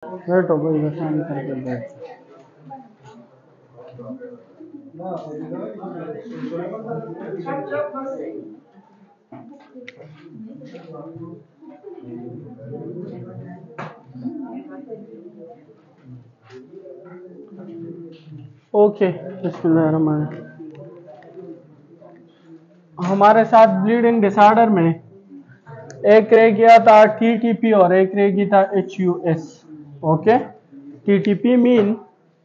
बैठो भाई, बस आने करके बैठ। ओके, बिस्मिल्लाहिर्रहमानिर्रहीम। हमारे साथ ब्लीडिंग डिसऑर्डर में एक रह गया था टीटीपी और एक रह गया था HUS। Okay, TTP mean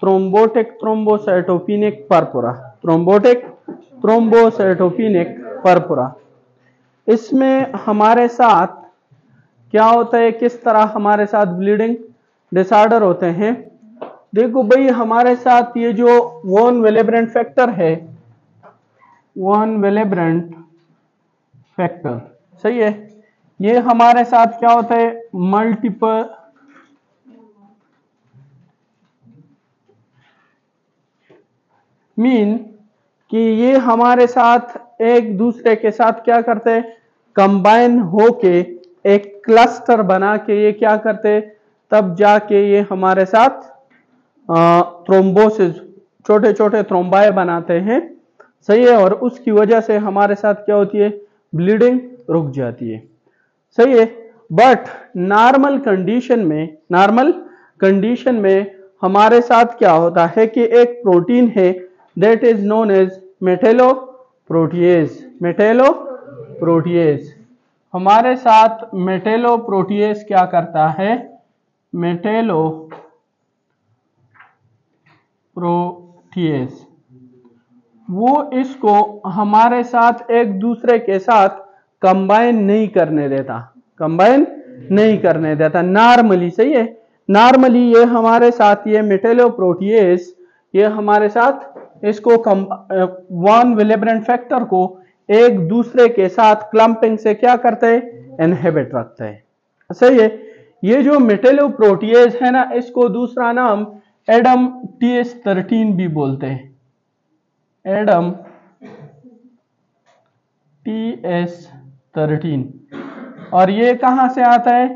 thrombotic thrombocytopenic purpura, thrombotic thrombocytopenic purpura. इसमें हमारे साथ क्या होता है, किस तरह हमारे साथ ब्लीडिंग डिसऑर्डर होते हैं। देखो भाई, हमारे साथ ये जो वॉन विलेब्रेंट फैक्टर है, वॉन विलेब्रेंट फैक्टर, सही है, ये हमारे साथ क्या होता है, मल्टीपल मीन कि ये हमारे साथ एक दूसरे के साथ क्या करते हैं, कंबाइन होके एक क्लस्टर बना के ये क्या करते, तब जाके ये हमारे साथ थ्रोम्बोसिस, छोटे छोटे थ्रोम्बाए बनाते हैं, सही है, और उसकी वजह से हमारे साथ क्या होती है, ब्लीडिंग रुक जाती है, सही है। बट नॉर्मल कंडीशन में हमारे साथ क्या होता है कि एक प्रोटीन है दैट इज नोन एज मेटेलोप्रोटीएज। हमारे साथ मेटेलोप्रोटीएज क्या करता है, मेटेलोप्रोटीएज, वो इसको हमारे साथ एक दूसरे के साथ कंबाइन नहीं करने देता नॉर्मली, सही है। नॉर्मली ये हमारे साथ, ये मेटेलोप्रोटीएज, ये हमारे साथ इसको वॉन विलेब्रेंट फैक्टर को एक दूसरे के साथ क्लम्पिंग से क्या करते हैं, इनहिबिट रखते हैं, सही है। ये जो मेटेलोप्रोटीएज है ना, इसको दूसरा नाम एडम TS13 भी बोलते हैं, एडम TS13। और ये कहां से आता है,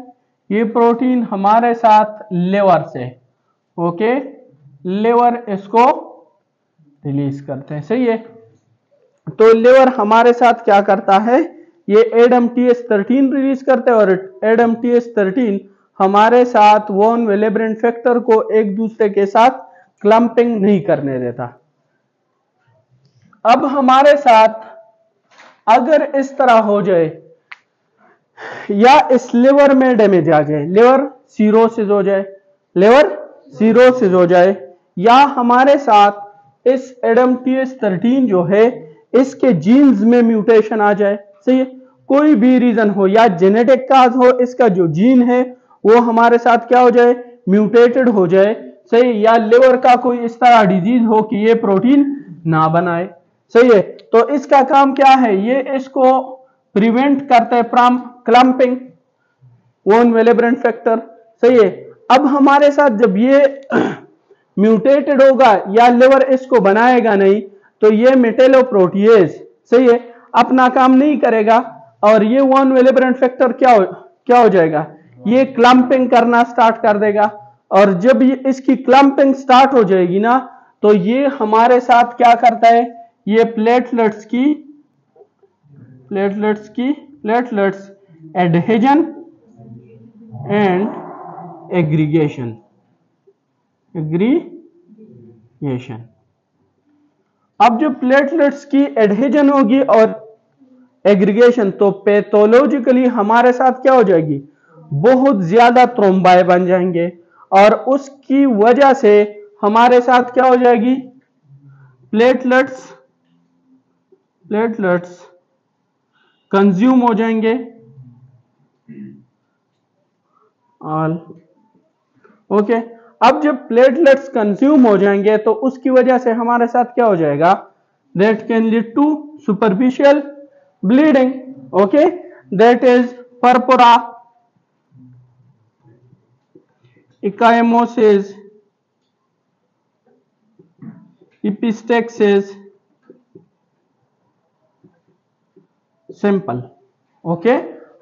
ये प्रोटीन हमारे साथ लिवर से, ओके, लिवर इसको रिलीज करते हैं, सही है। तो लिवर हमारे साथ क्या करता है, ये एडम TS13 रिलीज करते हैं, और एडम TS13 हमारे साथ वॉन विलेब्रेंट फैक्टर को एक दूसरे के साथ क्लम्पिंग नहीं करने देता। अब हमारे साथ अगर इस तरह हो जाए, या इस लिवर में डैमेज आ जाए, लिवर सीरोसिस हो जाए, या हमारे साथ इस एडम TS13 जो है इसके जीन्स में म्यूटेशन आ जाए, सही है, कोई भी रीजन हो, या जेनेटिक काज हो, इसका जो जीन है वो हमारे साथ क्या हो जाए, म्यूटेटेड हो जाए, सही, या लिवर का कोई इस तरह डिजीज हो कि ये प्रोटीन ना बनाए, सही है। तो इसका काम क्या है, ये इसको प्रिवेंट करते हैं फ्रॉम क्लम्पिंग वॉन विलेब्रेंट फैक्टर, सही है। अब हमारे साथ जब ये म्यूटेटेड होगा या लिवर इसको बनाएगा नहीं, तो ये मेटेलोप्रोटीएज, सही है, अपना काम नहीं करेगा, और ये वॉन विलेब्रेंट फैक्टर क्या हो जाएगा, ये क्लम्पिंग करना स्टार्ट कर देगा। और जब ये इसकी क्लम्पिंग स्टार्ट हो जाएगी ना, तो ये हमारे साथ क्या करता है, ये प्लेटलेट्स एडहेजन एंड एग्रीगेशन। अब जब प्लेटलेट्स की एडहेजन होगी और एग्रीगेशन, तो पैथोलॉजिकली हमारे साथ क्या हो जाएगी, बहुत ज्यादा थ्रोम्बाए बन जाएंगे, और उसकी वजह से हमारे साथ क्या हो जाएगी, प्लेटलेट्स कंज्यूम हो जाएंगे, ओके। अब जब प्लेटलेट्स कंज्यूम हो जाएंगे, तो उसकी वजह से हमारे साथ क्या हो जाएगा, that can lead to superficial bleeding, okay, that is purpura, ecchymosis, epistaxis, simple, okay.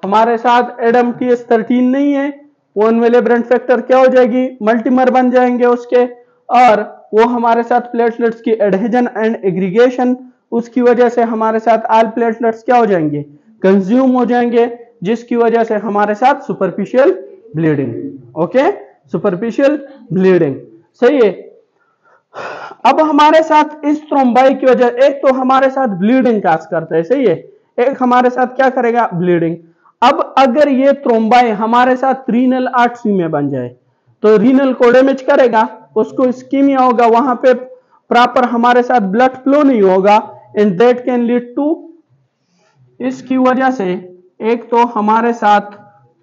हमारे साथ एडम TS13 नहीं है, कोनवेलेब्रेंट फैक्टर क्या हो जाएगी, मल्टीमर बन जाएंगे उसके, और वो हमारे साथ प्लेटलेट्स की एडहेजन एंड एग्रीगेशन, उसकी वजह से हमारे साथ ऑल प्लेटलेट्स क्या हो जाएंगे, कंज्यूम हो जाएंगे, जिसकी वजह से हमारे साथ superficial bleeding, okay, superficial bleeding, सही है। अब हमारे साथ इस थ्रोम्बाई की वजह, एक तो हमारे साथ ब्लीडिंग काज करता है, सही है, एक हमारे साथ क्या करेगा, ब्लीडिंग। अब अगर ये थ्रोम्बाई हमारे साथ रीनल आर्टरी में बन जाए तो रीनल को डैमेज करेगा, उसको इस्कीमिया होगा, वहां पे प्रॉपर हमारे साथ ब्लड फ्लो नहीं होगा, and that can lead to, इसकी वजह से एक तो हमारे साथ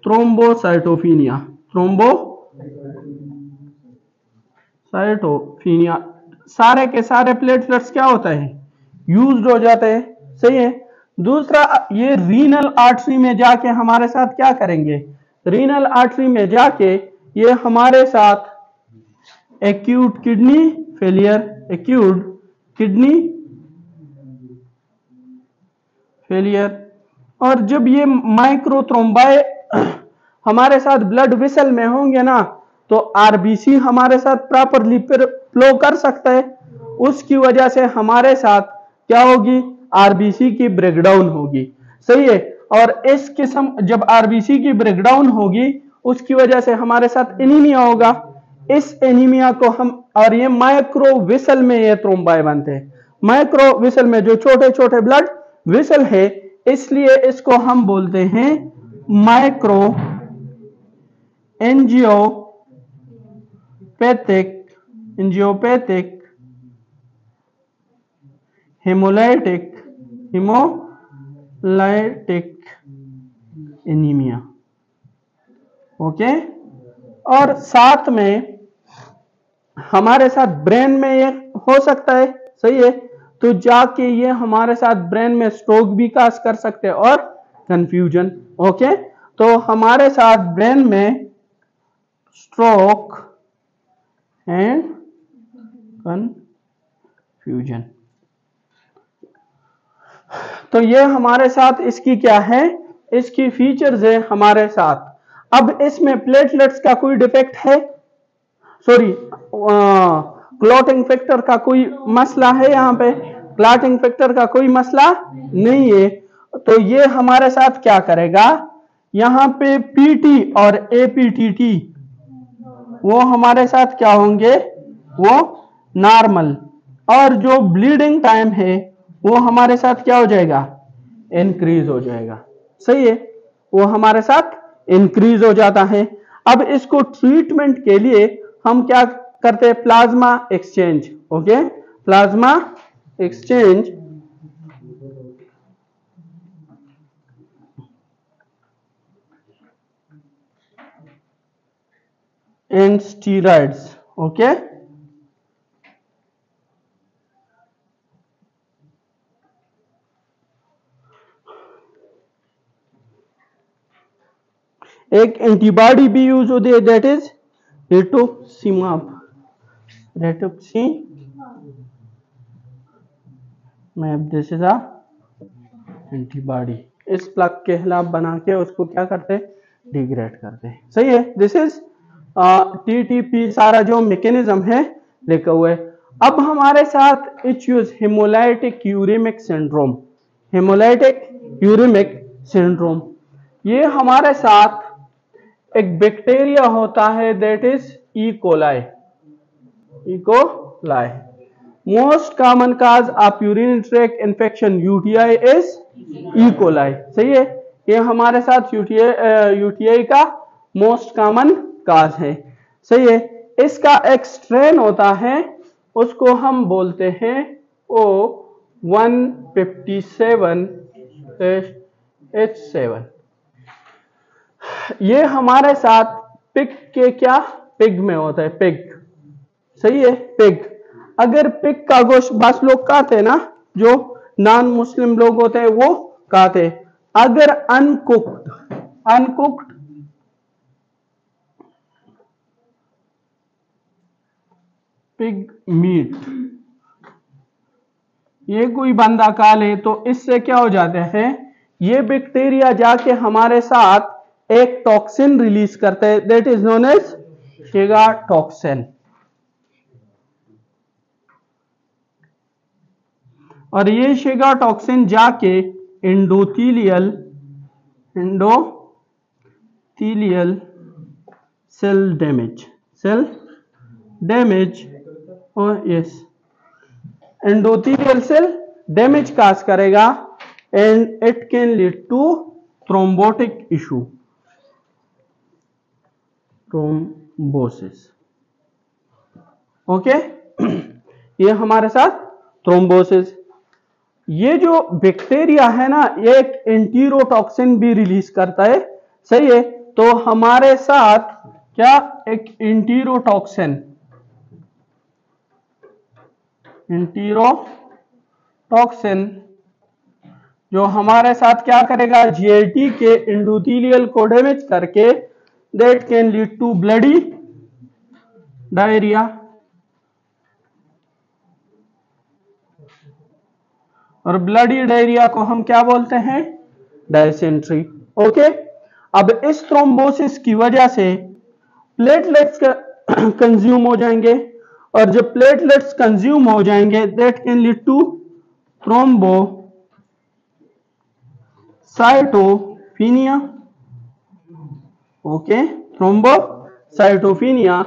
थ्रोम्बोसाइटोपिनिया, थ्रोम्बोसाइटोपिनिया, सारे के सारे प्लेटलेट्स क्या होता है, यूज्ड हो जाते हैं, सही है। दूसरा, ये रीनल आर्टरी में जाके हमारे साथ क्या करेंगे, रीनल आर्टरी में जाके ये हमारे साथ acute kidney failure, acute kidney failure, और जब ये माइक्रोथ्रोम्बाई हमारे साथ ब्लड वेसल में होंगे ना, तो आरबीसी हमारे साथ प्रॉपरली फ्लो कर सकता है, उसकी वजह से हमारे साथ क्या होगी, आरबीसी की ब्रेकडाउन होगी, सही है। और इस किस्म जब आरबीसी की ब्रेकडाउन होगी, उसकी वजह से हमारे साथ एनीमिया होगा, इस एनीमिया को हम, और ये माइक्रो वेसल में ये थ्रोम्बाई बनते हैं, माइक्रो वेसल में जो छोटे छोटे ब्लड वेसल है, इसलिए इसको हम बोलते हैं micro angiopathic haemolytic anaemia, okay. और साथ में हमारे साथ ब्रेन में ये हो सकता है, सही है, तो जाके ये हमारे साथ ब्रेन में स्ट्रोक भी काज कर सकते हैं और कंफ्यूजन, ओके। तो हमारे साथ ब्रेन में स्ट्रोक एंड कंफ्यूजन, तो ये हमारे साथ इसकी क्या है, इसकी फीचर्स है हमारे साथ। अब इसमें प्लेटलेट्स का कोई डिफेक्ट है, सॉरी क्लॉटिंग फैक्टर का कोई मसला है, यहाँ पे क्लॉटिंग फैक्टर का कोई मसला नहीं है, तो ये हमारे साथ क्या करेगा, यहाँ पे पीटी और एपीटीटी वो हमारे साथ क्या होंगे, वो नॉर्मल, और जो ब्लीडिंग टाइम है वो हमारे साथ क्या हो जाएगा, इंक्रीज हो जाएगा, सही है, वो हमारे साथ इंक्रीज हो जाता है। अब इसको ट्रीटमेंट के लिए हम क्या करते हैं, plasma exchange, okay, plasma exchange and steroids, okay. एक एंटीबॉडी भी यूज होती है, that is rituximab, this is a antibody, इस प्लग के खिलाफ बना के उसको क्या करते हैं, डिग्रेड करते हैं, सही है। दिस इज टीटीपी, सारा जो मैकेनिज्म है लिखा हुआ है। अब हमारे साथ issues haemolytic uraemic syndrome, haemolytic uraemic syndrome, ये हमारे साथ एक बैक्टीरिया होता है, that is E coli, most common cause of urinary tract infection UTI is E coli, सही है, ये हमारे साथ यूटीआई का मोस्ट कॉमन काज है, सही है। इसका एक स्ट्रेन होता है, उसको हम बोलते हैं O157H7, ये हमारे साथ पिग के क्या, पिग में होता है, पिग, सही है, पिग। अगर पिग का गोश्त बस लोग खाते हैं ना, जो नॉन मुस्लिम लोग होते हैं वो खाते, अगर अनकुक्ड पिग मीट ये कोई बंदा खा ले, तो इससे क्या हो जाता है, ये बैक्टीरिया जाके हमारे साथ एक टॉक्सिन रिलीज करता है, that is known as Shiga toxin. और ये शिगा टॉक्सिन जाके एंडोथीलियल सेल डैमेज और yes endothelial cell damage cause करेगा and it can lead to thrombotic issue, thrombosis. Okay, ये हमारे साथ थ्रोम्बोसिस। ये जो बैक्टीरिया है ना, ये एक एंटीरोटॉक्सिन भी रिलीज करता है, सही है। तो हमारे साथ क्या एक एंटीरोटॉक्सिन जो हमारे साथ क्या करेगा, जीआईटी के एंडोथेलियल को डैमेज करके that can lead to bloody diarrhoea. और ब्लडी डायरिया को हम क्या बोलते हैं, डायसेंट्री। ओके, अब इस थ्रोम्बोसिस की वजह से प्लेटलेट्स कंज्यूम हो जाएंगे, और जब प्लेटलेट्स कंज्यूम हो जाएंगे that can lead to thrombocytopenia. Okay, thrombocytopenia.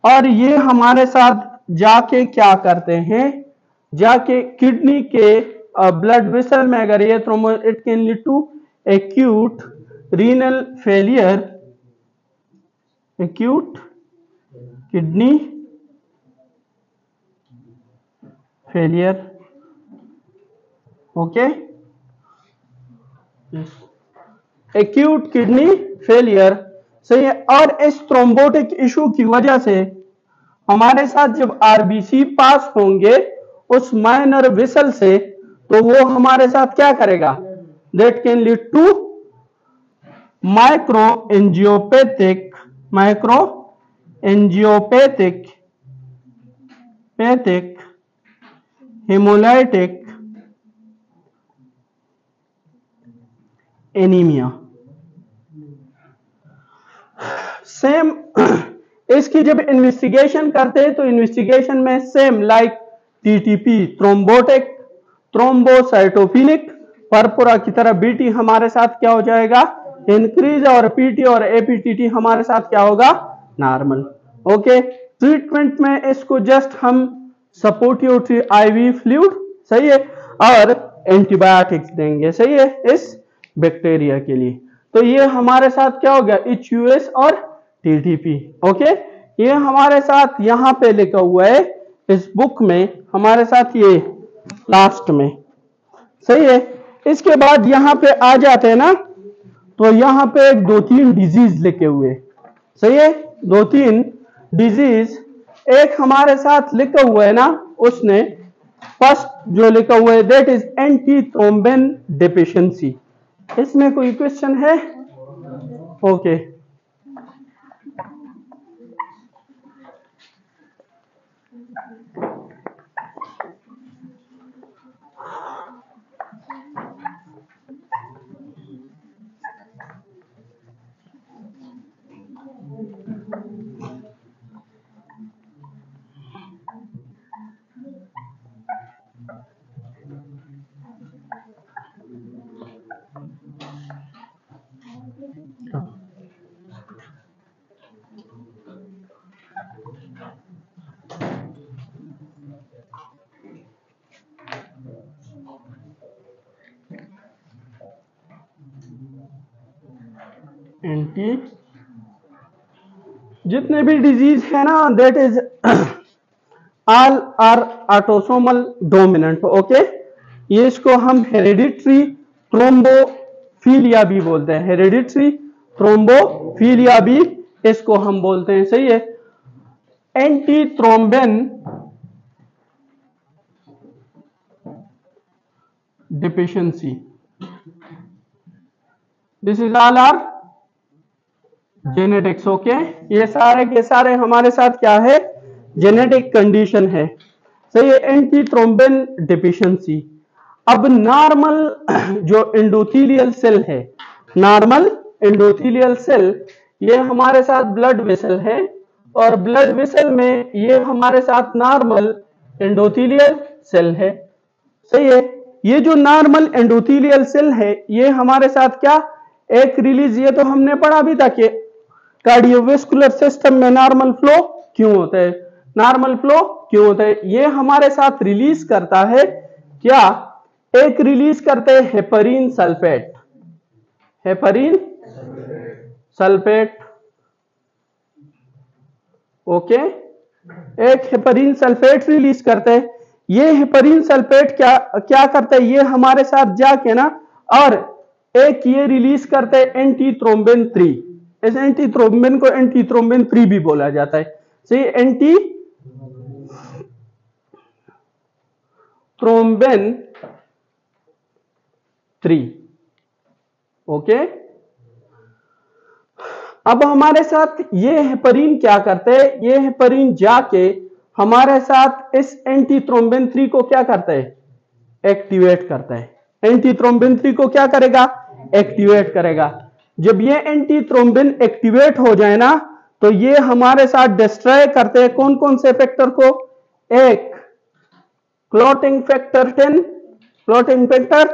और ये हमारे साथ जाके क्या करते हैं, जाके किडनी के ब्लड वेसल में अगर ये thrombo, it can lead to acute renal failure, acute kidney failure. Okay, acute kidney failure, सही है। और इस थ्रोम्बोटिक इशू की वजह से हमारे साथ जब आरबीसी पास होंगे उस माइनर वेसल से, तो वो हमारे साथ क्या करेगा, that can lead to micro angiopathic haemolytic anaemia. Same इसकी जब इन्वेस्टिगेशन करते हैं तो इन्वेस्टिगेशन में same like TTP thrombotic, thrombocytopenic, purpura की तरह बीटी हमारे साथ क्या हो जाएगा, इंक्रीज, और पीटी और एपीटीटी हमारे साथ क्या होगा, नॉर्मल। ओके, ट्रीटमेंट में इसको जस्ट हम सपोर्टिव आईवी फ्लूइड, सही है, और एंटीबायोटिक्स देंगे, सही है, इस बैक्टीरिया के लिए। तो ये हमारे साथ क्या हो गया, एचयूएस और टीटीपी। ओके, ये हमारे साथ यहां पे लिखा हुआ है इस बुक में हमारे साथ, ये लास्ट में, सही है। इसके बाद यहां पे आ जाते हैं ना, तो यहां पे एक 2-3 डिजीज लिखे हुए, सही है, 2-3 डिजीज। एक हमारे साथ लिखा हुआ है ना, उसने फर्स्ट जो लिखा हुआ है that is anti thrombin deficiency. इसमें कोई क्वेश्चन है? ओके, एंटी, जितने भी डिजीज है ना that is all are autosomal dominant. Okay, ये इसको हम हेरिडिटरी थ्रोम्बोफिलिया भी बोलते हैं, हेरिडिटरी थ्रोम्बोफिलिया भी इसको हम बोलते हैं, सही है। Anti thrombin deficiency, this is all are genetics. Okay, ये सारे के सारे हमारे साथ क्या है, जेनेटिक कंडीशन है, सही है, एंटी थ्रोम्बिन डेफिशिएंसी। अब नॉर्मल जो एंडोथेलियल सेल है, नॉर्मल एंडोथेलियल सेल, ये हमारे साथ ब्लड वेसल है, और ब्लड वेसल में ये हमारे साथ नॉर्मल एंडोथेलियल सेल है। सही है। ये जो नॉर्मल एंडोथेलियल सेल है ये हमारे साथ क्या एक रिलीज, ये तो हमने पढ़ा भी था कि कार्डियोवास्कुलर सिस्टम में नॉर्मल फ्लो क्यों होता है, नॉर्मल फ्लो क्यों होता है, ये हमारे साथ रिलीज करता है क्या, एक रिलीज करते हैं heparin sulphate, heparin sulphate, okay, एक हेपरिन सल्फेट रिलीज करते हैं। ये हेपरिन सल्फेट क्या करता है, ये हमारे साथ जाके ना, और एक ये रिलीज करते हैं एंटी थ्रोम्बिन 3, इस एंटी थ्रोम्बिन को एंटी थ्रोम्बिन 3 भी बोला जाता है। सही, एंटी थ्रोम्बिन 3, ओके। अब हमारे साथ ये हेपरिन क्या करते हैं, ये हेपरिन जाके हमारे साथ इस एंटी थ्रोम्बिन 3 को क्या करता है, एक्टिवेट करता है। एंटी थ्रोम्बिन 3 को क्या करेगा, एक्टिवेट करेगा। जब ये एंटी थ्रोम्बिन एक्टिवेट हो जाए ना, तो ये हमारे साथ डिस्ट्रॉय करते हैं कौन कौन से फैक्टर को, एक क्लॉटिंग फैक्टर 10, क्लॉटिंग फैक्टर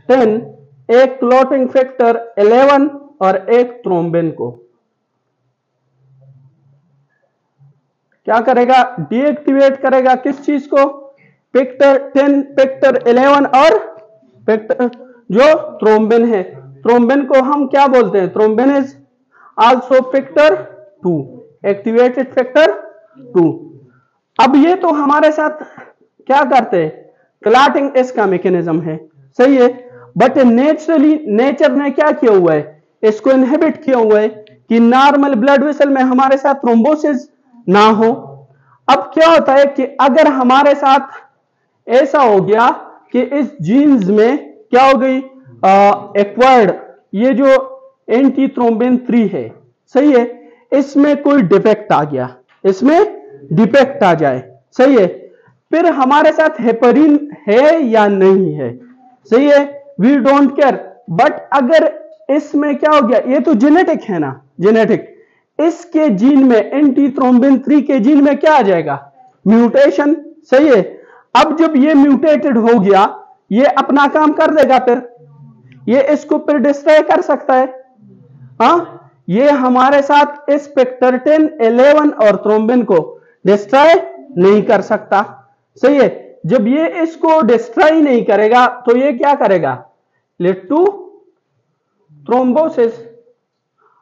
10, एक क्लॉटिंग फैक्टर 11 और एक थ्रोम्बिन को क्या करेगा, डीएक्टिवेट करेगा। किस चीज को, फैक्टर 10, फैक्टर 11 और फैक्टर जो थ्रोम्बिन है, थ्रोम्बिन को हम क्या बोलते हैं, thrombin is also factor 2, activated factor 2। अब ये तो हमारे साथ क्या करते हैं, क्लॉटिंग इसका मैकेनिज्म है। सही है। बट नेचुरली नेचर ने क्या किया हुआ है, इसको इनहिबिट किया हुआ है कि नॉर्मल ब्लड वेसल में हमारे साथ थ्रोम्बोसिस ना हो। अब क्या होता है कि अगर हमारे साथ ऐसा हो गया कि इस जीन्स में क्या हो गई, एक्वायर्ड ये जो एंटी थ्रोम्बिन 3 है, सही है, इसमें कोई डिफेक्ट आ गया, इसमें डिफेक्ट आ जाए, सही है, फिर हमारे साथ हेपरिन है या नहीं है, सही है, वी डोंट केयर। बट अगर इसमें क्या हो गया, ये तो जेनेटिक है ना, जेनेटिक, इसके जीन में एंटी थ्रोम्बिन 3 के जीन में क्या आ जाएगा, म्यूटेशन। सही है। अब जब ये म्यूटेटेड हो गया, ये अपना काम कर देगा, फिर ये इसको फिर डिस्ट्रॉय कर सकता है। हाँ, ये हमारे साथ इस फैक्टर 10, 11 और थ्रोम्बिन को डिस्ट्रॉय नहीं कर सकता। सही है। जब ये इसको डिस्ट्रॉय नहीं करेगा तो ये क्या करेगा, लीड टू थ्रोम्बोसिस,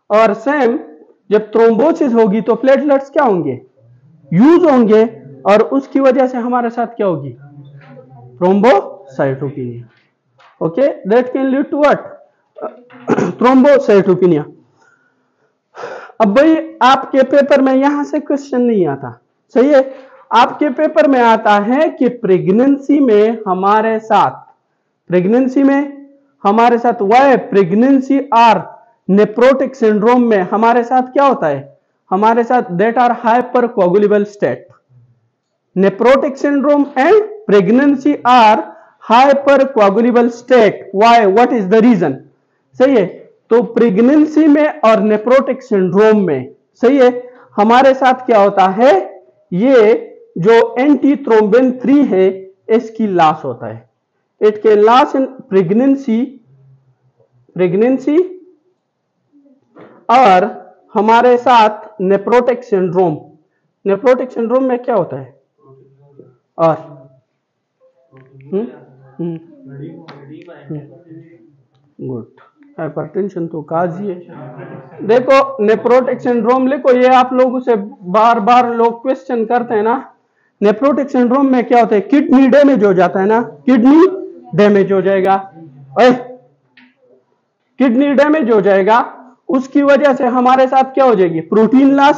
और सेम जब थ्रोम्बोसिस होगी तो प्लेटलेट्स क्या होंगे, यूज होंगे, और उसकी वजह से हमारे साथ क्या होगी, thrombocytopenia. Okay, that can lead to what, thrombocytopenia. अब भाई आपके पेपर में यहां से क्वेश्चन नहीं आता, सही है, आपके पेपर में आता है कि प्रेगनेंसी में हमारे साथ वाई प्रेगनेंसी और नेप्रोटिक सिंड्रोम में हमारे साथ क्या होता है, हमारे साथ that are hyper coagulable state, nephrotic syndrome and pregnancy are hyper coagulable state. Why, what is the reason, सही है। तो प्रेगनेंसी में और नेप्रोटिक सिंड्रोम में, सही है, हमारे साथ क्या होता है, ये जो एंटी थ्रोम्बिन 3 है इसकी लॉस होता है, it can loss in pregnancy और हमारे साथ नेप्रोटिक सिंड्रोम, नेप्रोटिक सिंड्रोम में क्या होता है, और गुड, हाइपरटेंशन तो काज ही है। देखो नेप्रोटिक सिंड्रोम लिखो, ये आप लोगों से बार बार लोग क्वेश्चन करते हैं ना, नेप्रोटिक सिंड्रोम में क्या होता है, किडनी डैमेज हो जाता है ना, किडनी डैमेज हो जाएगा, किडनी डैमेज हो जाएगा, उसकी वजह से हमारे साथ क्या हो जाएगी, प्रोटीन लॉस,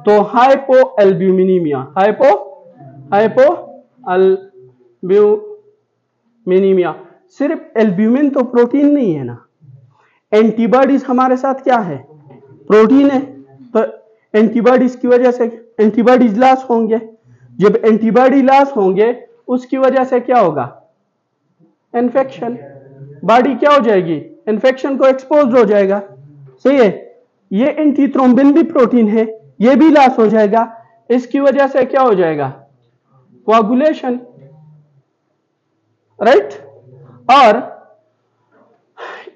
तो हाइपोएल्ब्यूमिनीमिया, हाइपोएल्ब्यूमिनीमिया। सिर्फ एल्ब्यूमिन तो प्रोटीन नहीं है ना, एंटीबॉडीज हमारे साथ क्या है, प्रोटीन है, तो एंटीबॉडीज की वजह से एंटीबॉडीज लॉस होंगे, जब एंटीबॉडी लॉस होंगे उसकी वजह से क्या होगा, इन्फेक्शन, बॉडी क्या हो जाएगी, इन्फेक्शन को एक्सपोज हो जाएगा, सही है। ये एंटीथ्रोम्बिन भी प्रोटीन है, ये भी लॉस हो जाएगा। इसकी वजह से क्या हो जाएगा? Coagulation, right. और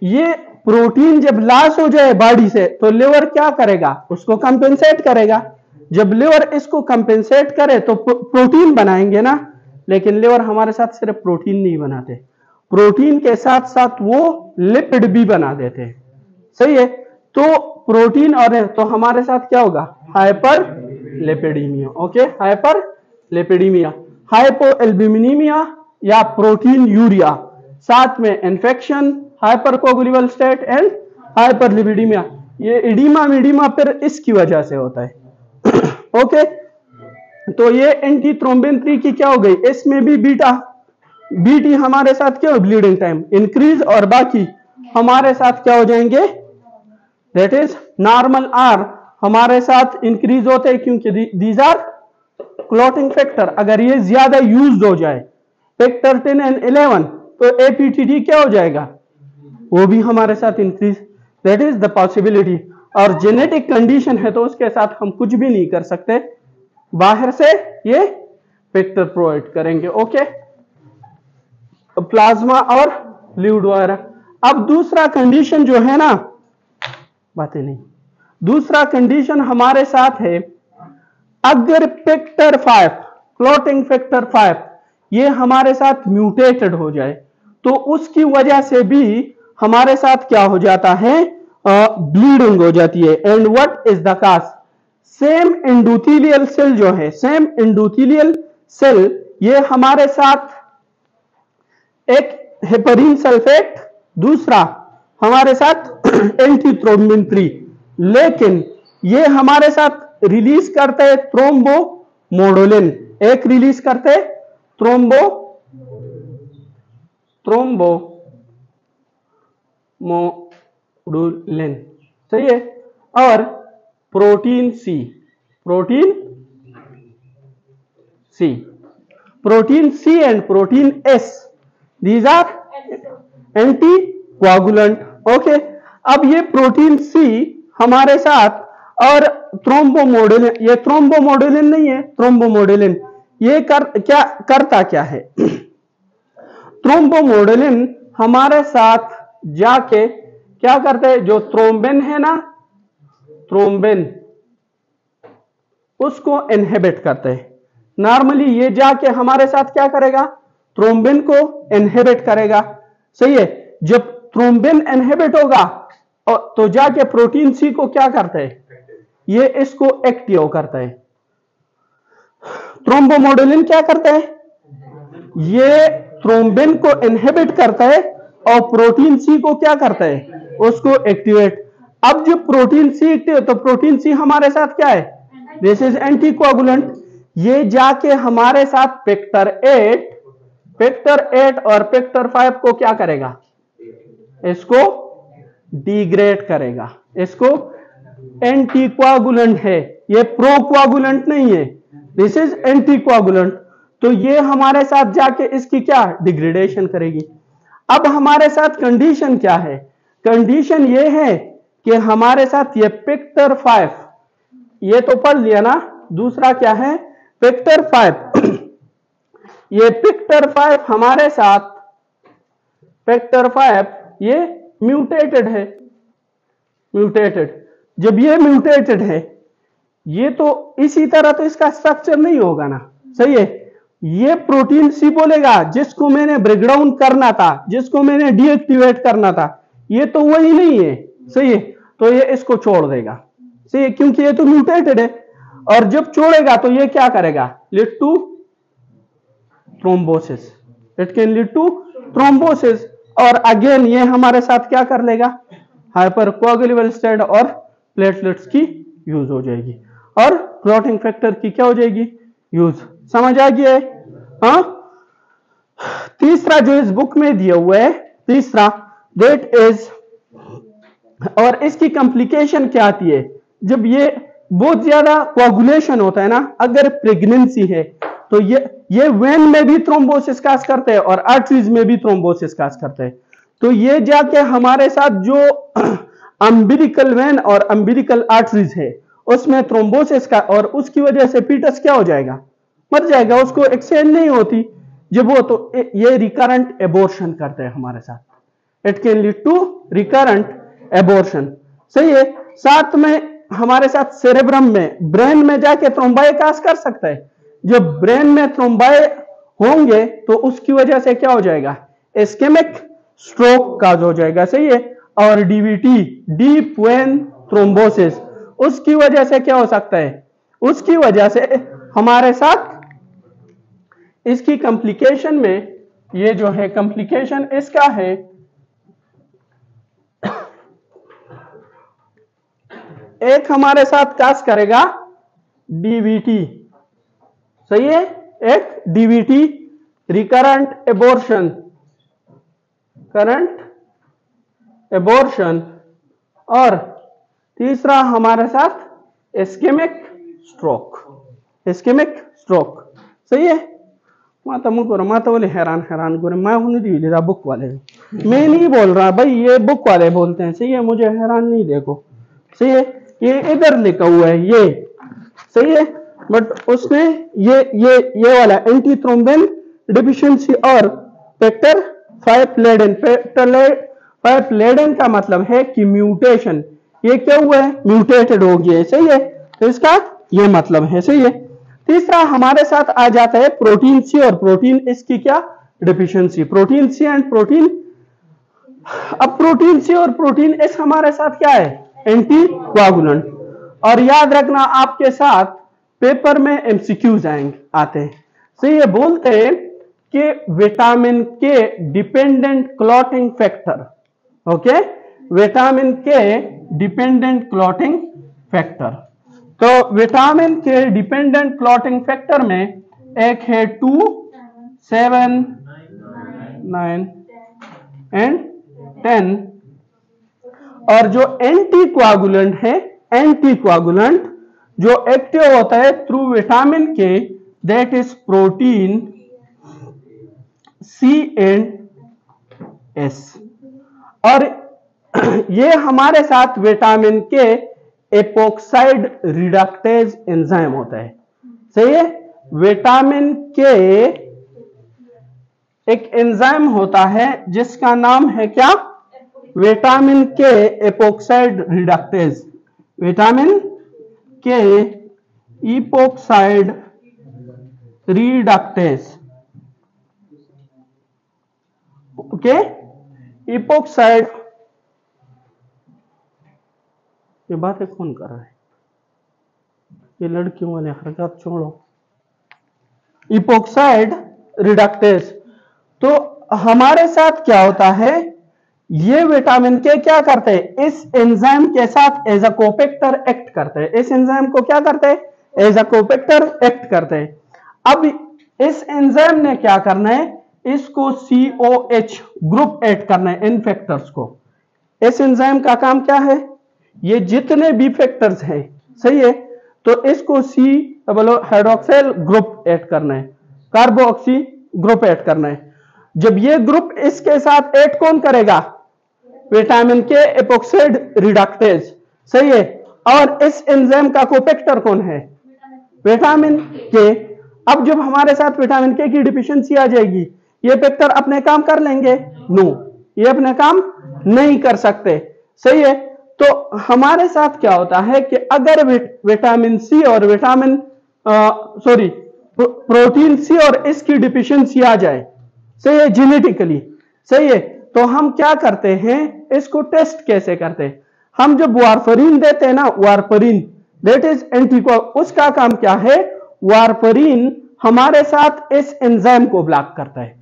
ये प्रोटीन जब लॉस हो जाए बॉडी से तो लिवर क्या करेगा? उसको कंपेंसेट करेगा। जब लिवर इसको कंपेंसेट करे तो प्रोटीन बनाएंगे ना, लेकिन लिवर हमारे साथ सिर्फ प्रोटीन नहीं बनाते, प्रोटीन के साथ साथ वो लिपिड भी बना देते हैं, सही है। तो प्रोटीन और तो हमारे साथ क्या होगा? Hyper lipidaemia. Okay, hyper lipidaemia, hypoalbuminaemia या प्रोटीन यूरिया, साथ में infection, hypercoagulable state and hyperlipidaemia. ये इडीमा फिर इसकी वजह से होता है। ओके, तो ये एंटीथ्रोम्बिन 3 की क्या हो गई? इसमें भी बीटी हमारे साथ क्या हो? ब्लीडिंग टाइम इंक्रीज, और बाकी हमारे साथ क्या हो जाएंगे? दैट इज नॉर्मल आर हमारे साथ इंक्रीज होते हैं, क्योंकि दीज आर क्लॉटिंग फैक्टर। अगर ये ज्यादा यूज हो जाए फैक्टर 10 एंड 11 तो एपीटीटी क्या हो जाएगा? वो भी हमारे साथ increase, that is the possibility. और जेनेटिक कंडीशन है तो उसके साथ हम कुछ भी नहीं कर सकते, बाहर से ये फैक्टर प्रोवाइड करेंगे। ओके, प्लाज्मा और फ्लूइड वगैरह। अब दूसरा कंडीशन जो है ना, बातें नहीं, दूसरा कंडीशन हमारे साथ है, अगर फैक्टर 5 क्लॉटिंग फैक्टर 5 ये हमारे साथ म्यूटेटेड हो जाए तो उसकी वजह से भी हमारे साथ क्या हो जाता है? ब्लीडिंग हो जाती है। And what is the cause? Same endothelial cell जो है, सेम एंडोथेलियल सेल, ये हमारे साथ एक हेपरिन सल्फेट, दूसरा हमारे साथ एंटीथ्रोम्बिन 3, लेकिन ये हमारे साथ रिलीज करते हैं थ्रोम्बोमोडुलिन, एक रिलीज करते हैं थ्रोम्बोमोडुलिन, सही है। और protein C and protein S, these are anti coagulant. Okay, अब ये प्रोटीन सी हमारे साथ और थ्रोम्बोमोडुलिन, ये थ्रोम्बोमोडुलिन नहीं है, थ्रोम्बोमोडुलिन ये क्या करता है? थ्रोम्बोमोडुलिन हमारे साथ जाके क्या करते हैं? जो थ्रोम्बिन है ना, थ्रोम्बिन उसको इनहिबिट करते हैं। नॉर्मली ये जाके हमारे साथ क्या करेगा? थ्रोम्बिन को इनहिबिट करेगा, सही है। जब थ्रोम्बिन इनहिबिट होगा तो जाके प्रोटीन सी को क्या करता है? ये इसको एक्टिव करता है। थ्रोम्बोमोडुलिन क्या करता है? ये थ्रोम्बिन को इनहिबिट करता है और प्रोटीन सी को क्या करता है? उसको एक्टिवेट। अब जब प्रोटीन सी एक्टिव है तो प्रोटीन सी हमारे साथ क्या है? This is anticoagulant. ये जाके हमारे साथ फैक्टर 8 और फैक्टर 5 को क्या करेगा? इसको डिग्रेड करेगा। इसको एंटीकोआगुलेंट है, ये प्रोकोआगुलेंट नहीं है, दिस इज एंटीकोआगुलेंट। तो ये हमारे साथ जाके इसकी क्या डिग्रेडेशन करेगी। अब हमारे साथ कंडीशन क्या है? कंडीशन ये है कि हमारे साथ ये फैक्टर 5, ये तो पढ़ लिया ना, दूसरा क्या है? फैक्टर 5। ये फैक्टर 5 हमारे साथ, फैक्टर 5 ये म्यूटेटेड है, म्यूटेटेड। जब ये म्यूटेटेड है, ये तो इसी तरह तो इसका स्ट्रक्चर नहीं होगा ना, सही है। ये प्रोटीन सी बोलेगा जिसको मैंने ब्रेकडाउन करना था, जिसको मैंने डीएक्टिवेट करना था, ये तो वही नहीं है, सही है। तो ये इसको छोड़ देगा, सही है, क्योंकि ये तो म्यूटेटेड है। और जब छोड़ेगा तो ये क्या करेगा? Lead to thrombosis, it can lead to thrombosis. और अगेन ये हमारे साथ क्या कर लेगा? हाइपरकोगुलेबल स्टेट और प्लेटलेट्स की यूज हो जाएगी और क्लॉटिंग फैक्टर की क्या हो जाएगी? यूज। समझ आ गया है? हाँ। तीसरा जो इस बुक में दिया हुआ है, तीसरा दैट इज, और इसकी कॉम्प्लिकेशन क्या आती है? जब ये बहुत ज्यादा कोआगुलेशन होता है ना, अगर प्रेगनेंसी है तो ये वेन में भी थ्रोम्बोसिस काज करते हैं और आर्टरीज में भी थ्रोम्बोसिस काज करते हैं। तो ये जाके हमारे साथ जो अम्बिलिकल वेन और अम्बिलिकल आर्टरीज है उसमें थ्रोम्बोसिस का, और उसकी वजह से फीटस क्या हो जाएगा, मर जाएगा, उसको एक्सचेंज नहीं होती जब वो, तो ये रिकरेंट एबॉर्शन करते हैं हमारे साथ, it can lead to recurrent abortion. सही है। साथ में हमारे साथ सेरेब्रम में, ब्रेन में जाके थ्रोम्बाई काज कर सकता है। जब ब्रेन में थ्रोम्बाई होंगे तो उसकी वजह से क्या हो जाएगा, इस्केमिक स्ट्रोक काज हो जाएगा। सही है। और डीवीटी, डीप वेन थ्रोम्बोसिस, उसकी वजह से क्या हो सकता है, उसकी वजह से हमारे साथ इसकी कॉम्प्लिकेशन में, ये जो है कॉम्प्लिकेशन इसका है, एक हमारे साथ काज करेगा डीवीटी। सही है। एक DVT, recurrent abortion, current abortion, और तीसरा हमारे साथ इस्केमिक स्ट्रोक, इस्केमिक स्ट्रोक। सही है। माता मुझको माता बोले हैरान हैरान गोरे, मैं नहीं दी बुक वाले, मैं नहीं बोल रहा भाई, ये बुक वाले बोलते हैं। सही है। मुझे हैरान नहीं देखो। सही है। ये इधर लिखा हुआ है ये। सही है। बट उसने ये वाला एंटी थ्रोम्बिन डिफिशियंसी और फैक्टर 5 लेडेन, फैक्टर 5 लेडेन का मतलब है कि म्यूटेशन, ये क्या हुआ है, म्यूटेटेड हो गया है। सही है। तो इसका ये मतलब है। सही है। तीसरा हमारे साथ आ जाता है प्रोटीन सी और प्रोटीन इसकी क्या deficiency, protein C and protein. अब प्रोटीन सी और प्रोटीन एस हमारे साथ क्या है, एंटी कोआगुलेंट। और याद रखना आपके साथ पेपर में एमसीक्यूज आते हैं। सही है। बोलते हैं कि विटामिन के dependent clotting factor, okay, vitamin के डिपेंडेंट क्लॉटिंग फैक्टर। तो विटामिन के डिपेंडेंट क्लॉटिंग फैक्टर में एक है 2, 7, 9 एंड 10। और जो एंटी कोआगुलेंट है, एंटी कोआगुलेंट जो एक्टिव होता है through vitamin K, that is protein C and S. और ये हमारे साथ विटामिन के एपोक्साइड रिडक्टेज एंजाइम होता है। सही है। विटामिन के एक एंजाइम होता है जिसका नाम है क्या, विटामिन के एपोक्साइड रिडक्टेज, विटामिन के एपोक्साइड रिडक्टेज। ओके, एपोक्साइड, ये बातें कौन कर रहा है, ये लड़कियों वाले हरकत छोड़ो। Epoxide reductase. तो हमारे साथ क्या होता है, ये विटामिन के क्या करते हैं, इस एंजाइम के साथ एज अ कोपेक्टर एक्ट करते हैं। इस एंजाइम को क्या करते हैं, एज अ कोपेक्टर एक्ट करते हैं। अब इस एंजाइम ने क्या करना है, इसको COH ग्रुप ऐड करना है इन फैक्टर्स को। इस एंजाइम का काम क्या है, ये जितने भी फैक्टर्स हैं, सही है, तो इसको C हाइड्रोक्सिल ग्रुप ऐड करना है, कार्बोक्सी ग्रुप ऐड करना है। जब ये ग्रुप इसके साथ ऐड कौन करेगा, विटामिन के एपोक्साइड रिडक्टेज। सही है। और इस एंजाइम का कोपेक्टर कौन है, विटामिन के। अब जब हमारे साथ विटामिन के की डिफिशियंसी आ जाएगी, ये फैक्टर अपने काम कर लेंगे, नो, ये अपने काम नहीं कर सकते। सही है। तो हमारे साथ क्या होता है कि अगर विटामिन सी और प्रोटीन सी और इसकी डिफिशियंसी आ जाए, सही है, जेनेटिकली, सही है, तो हम क्या करते हैं, इसको टेस्ट कैसे करते हैं, हम जब वारफरीन देते हैं ना, वारफरीन दैट इज एंटीको, उसका काम क्या है, वारफरीन हमारे साथ इस एंजाइम को ब्लॉक करता है।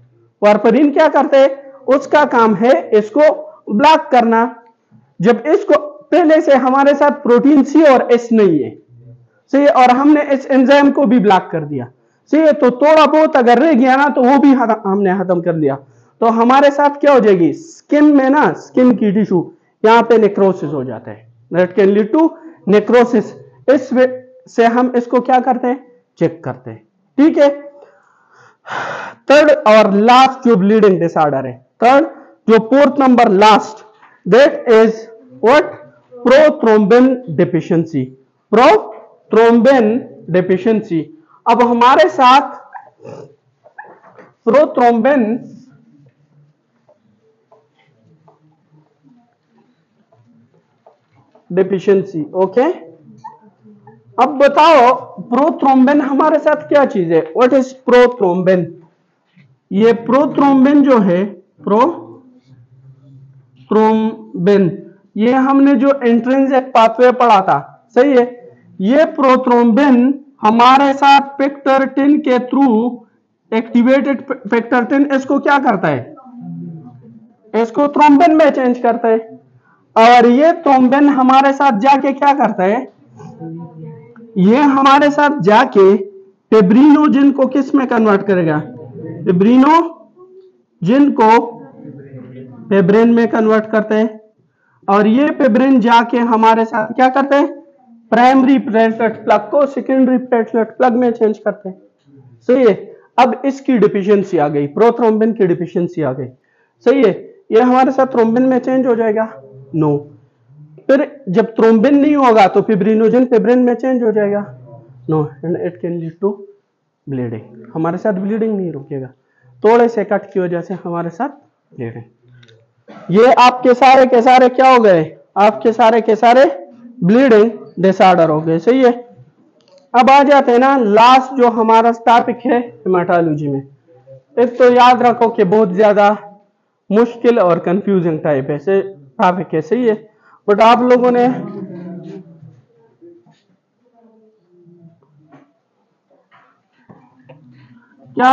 वारफरीन क्या करते हैं, उसका काम है इसको ब्लॉक करना। जब इसको पहले से हमारे साथ प्रोटीन सी और एस नहीं है, सही है, और हमने इस एंजाइम को भी ब्लॉक कर दिया, सही है, तो थोड़ा बहुत अगर रह गया ना, तो वो भी हमने खत्म कर दिया, तो हमारे साथ क्या हो जाएगी, स्किन में ना, स्किन की टिश्यू यहां पे नेक्रोसिस हो जाता है, that can lead to necrosis. इस से हम इसको क्या करते हैं, चेक करते हैं। ठीक है। थर्ड और लास्ट जो ब्लीडिंग डिसऑर्डर है, थर्ड जो fourth number last, that is what, prothrombin deficiency, prothrombin deficiency. अब हमारे साथ प्रोथ्रोम्बिन डेफिशिएंसी, ओके। अब बताओ प्रोथ्रोम्बिन हमारे साथ क्या चीज है? What is prothrombin? ये प्रोथ्रोम्बिन जो है, प्रोथ्रोम्बिन, ये हमने जो इंट्रिंसिक पाथवे पढ़ा था, सही है। ये प्रोथ्रोम्बिन हमारे साथ पेक्टरटिन के थ्रू एक्टिवेटेड पेक्टरटिन इसको क्या करता है? इसको थ्रोम्बिन में चेंज करता है। और ये थ्रोम्बिन हमारे साथ जाके क्या करता है? ये हमारे साथ जाके फिब्रिनोजन को किस में कन्वर्ट करेगा? फिब्रिनोजन को फिब्रिन में कन्वर्ट करते हैं। और ये फिब्रिन जाके हमारे साथ क्या करते हैं? प्राइमरी प्लेटलेट प्लग को सेकेंडरी प्लेटलेट प्लग में चेंज करते हैं, सही है। अब इसकी डिफिशियंसी आ गई, प्रोथ्रोम्बिन की डिफिशियंसी आ गई, सही है। ये हमारे साथ थ्रोम्बिन में चेंज हो जाएगा? नो। फिर जब थ्रोम्बिन नहीं होगा तो फिब्रिनोजन फिब्रिन में चेंज हो जाएगा? No, and it can lead to bleeding. हमारे साथ ब्लीडिंग नहीं रुकेगा, थोड़े से कट की वजह से हमारे साथ ब्लीडिंग। ये आपके सारे के सारे क्या हो गए? आपके सारे के सारे ब्लीडिंग डिसऑर्डर हो गए, सही है। अब आ जाते हैं ना लास्ट जो हमारा टॉपिक है हेमाटोलॉजी में। एक तो याद रखो कि बहुत ज्यादा मुश्किल और कंफ्यूजिंग टाइप ऐसे टॉपिक है, सही है। बट आप लोगों ने क्या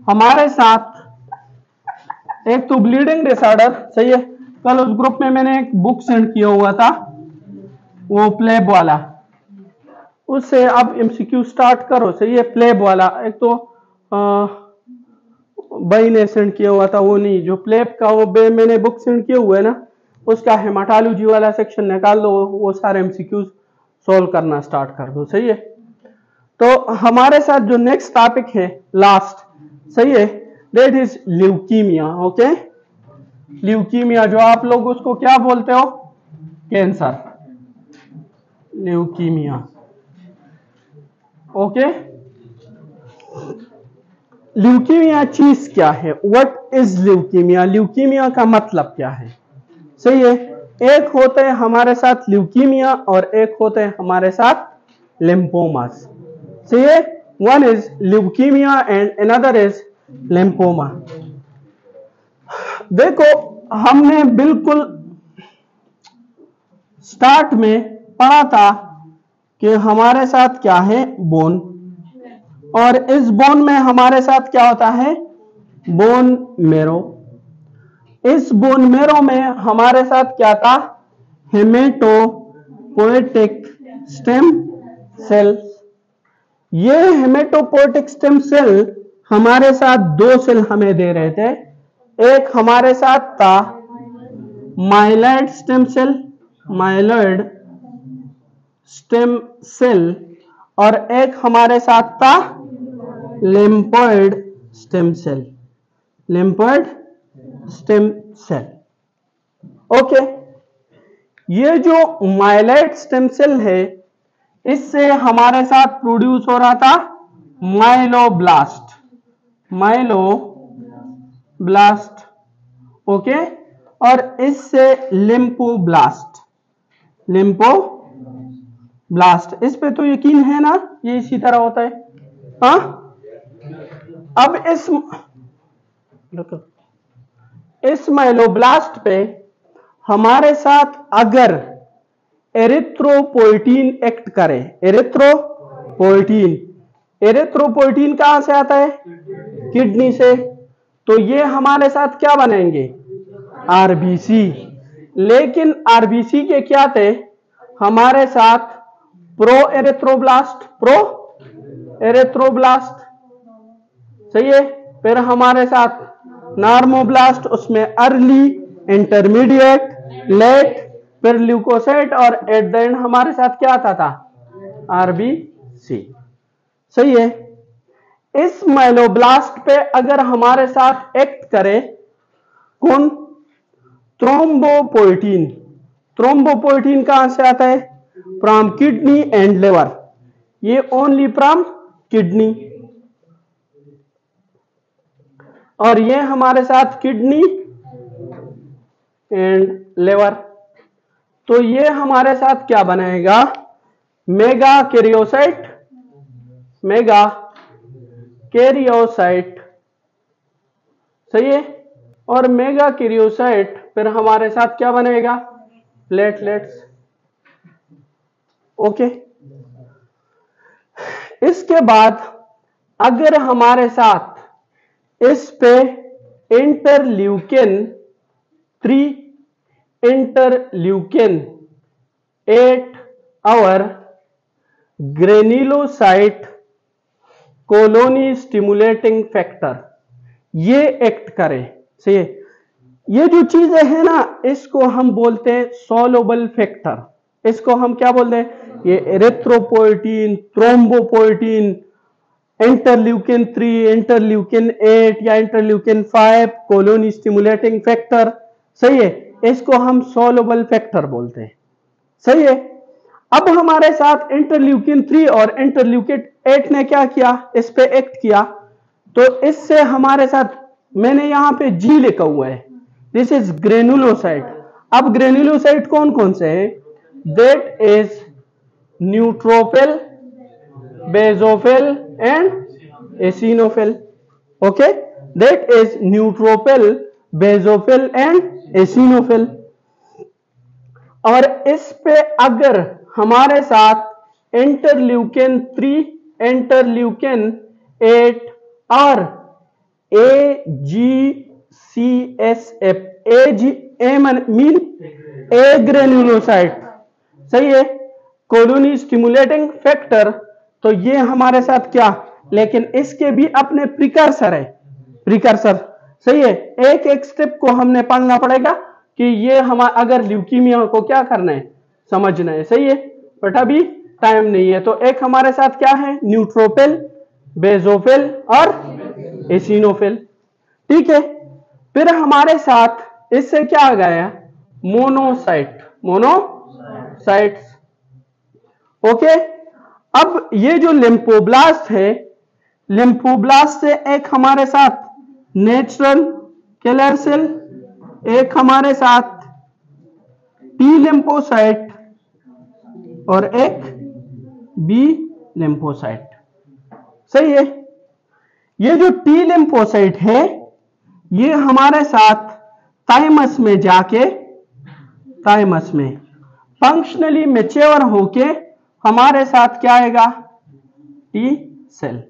हमारे साथ एक तो ब्लीडिंग डिसऑर्डर, सही है। कल उस ग्रुप में मैंने एक बुक सेंड किया हुआ था, वो प्लेब वाला, उससे आप एमसीक्यू स्टार्ट करो, सही है। प्लेब वाला एक तो भाई ने सेंड किया हुआ था, वो नहीं, जो प्लेब का वो मैंने बुक सेंड किया हुआ है ना, उसका हेमाटोलॉजी वाला सेक्शन निकाल दो, वो सारे एमसीक्यू सोल्व करना स्टार्ट कर दो, सही है। तो हमारे साथ जो नेक्स्ट टॉपिक है लास्ट, सही है, that is leukaemia, okay. Leukaemia जो आप लोग उसको क्या बोलते हो? Cancer, leukaemia, okay. ल्यूकीमिया चीज क्या है? What is leukaemia? ल्यूकीमिया का मतलब क्या है, सही है। एक होते हैं हमारे साथ ल्यूकीमिया और एक होते हैं हमारे साथ लिम्फोमास, सही है। One is leukaemia and another is lymphoma. देखो हमने बिल्कुल स्टार्ट में पढ़ा था कि हमारे साथ क्या है? बोन, और इस बोन में हमारे साथ क्या होता है? Bone marrow. इस बोन मेरो में हमारे साथ क्या था? Haematopoietic stem cell. ये हेमेटोपोएटिक स्टेम सेल हमारे साथ दो सेल हमें दे रहे थे। एक हमारे साथ था myeloid stem cell, myeloid stem cell, और एक हमारे साथ था lymphoid stem cell, lymphoid stem cell, okay. ये जो माइलॉइड स्टेम सेल है, इससे हमारे साथ प्रोड्यूस हो रहा था माइलोब्लास्ट, माइलोब्लास्ट, ओके। और इससे लिम्फोब्लास्ट, लिम्फोब्लास्ट। इस पे तो यकीन है ना, ये इसी तरह होता है, हाँ। अब इस माइलोब्लास्ट पे हमारे साथ अगर एरिथ्रोपोइटीन एक्ट करे, एरिथ्रोपोइटीन, एरिथ्रोपोइटीन कहां से आता है? किडनी से। तो ये हमारे साथ क्या बनेंगे? आरबीसी। लेकिन आरबीसी के क्या थे? हमारे साथ प्रो एरिथ्रोब्लास्ट, प्रो एरिथ्रोब्लास्ट, सही है। फिर हमारे साथ नॉर्मोब्लास्ट, उसमें अर्ली, इंटरमीडिएट, लेट, फिर ल्यूकोसाइट, और एट द एंड हमारे साथ क्या आता था? आरबीसी, सही है। इस माइलोब्लास्ट पे अगर हमारे साथ एक्ट करे कौन? थ्रोम्बोपोएटिन। थ्रोम्बोपोएटिन कहां से आता है? From kidney and liver. ये ओनली फ्रॉम किडनी, और ये हमारे साथ किडनी एंड लिवर। तो ये हमारे साथ क्या बनाएगा? मेगा कैरियोसाइट, मेगा कैरियोसाइट, सही है। और मेगा कैरियोसाइट फिर हमारे साथ क्या बनेगा? प्लेटलेट्स। ओके। इसके बाद अगर हमारे साथ इस पे इंटरल्यूकिन 3, इंटरल्यूकिन 8 और ग्रेन्युलोसाइट कॉलोनी स्टिमुलेटिंग फैक्टर ये एक्ट करे, सही है। ये जो चीजें हैं ना, इसको हम बोलते हैं सोलुबल फैक्टर। इसको हम क्या बोलते हैं? ये एरिथ्रोपोएटिन, थ्रोम्बोपोएटिन, इंटरल्यूकिन 3, इंटरल्यूकिन 8 या इंटरल्यूकिन 5 कॉलोनी स्टिमुलेटिंग फैक्टर, सही है। इसको हम सोलुबल फैक्टर बोलते हैं, सही है। अब हमारे साथ इंटरल्यूकिन 3 और इंटरल्यूकिन 8 ने क्या किया? इस पे एक्ट किया। तो इससे हमारे साथ, मैंने यहां पे जी लिखा हुआ है, दिस इज ग्रेन्युलोसाइट। अब ग्रेन्युलोसाइट कौन कौन से है? That is neutrophil, basophil and eosinophil. Okay, that is neutrophil, basophil and eosinophil. और इस पे अगर हमारे साथ इंटरल्यूकिन 3, इंटरल्यूकिन 8 और AGCSF, मीन ए ग्रेन्युलोसाइट, सही है, कॉलोनी स्टिमुलेटिंग फैक्टर। तो ये हमारे साथ क्या? लेकिन इसके भी अपने प्रिकर्सर है, प्रिकर्सर, सही है। एक एक स्टेप को हमने पढ़ना पड़ेगा कि ये हम अगर ल्यूकीमिया को क्या करना है, समझना है, सही है। बट अभी टाइम नहीं है। तो एक हमारे साथ क्या है? न्यूट्रोफिल, बेसोफिल और एसिनोफिल, ठीक है। फिर हमारे साथ इससे क्या आ गया? Monocyte, monocytes. ओके। अब ये जो लिम्फोब्लास्ट है, लिम्फोब्लास्ट से एक हमारे साथ नेचुरल किलर सेल, एक हमारे साथ टी लिम्फोसाइट और एक बी लिम्फोसाइट, सही है। ये जो टी लिम्फोसाइट है, ये हमारे साथ थाइमस में जाके, थाइमस में फंक्शनली मैच्योर होके हमारे साथ क्या आएगा? T cell.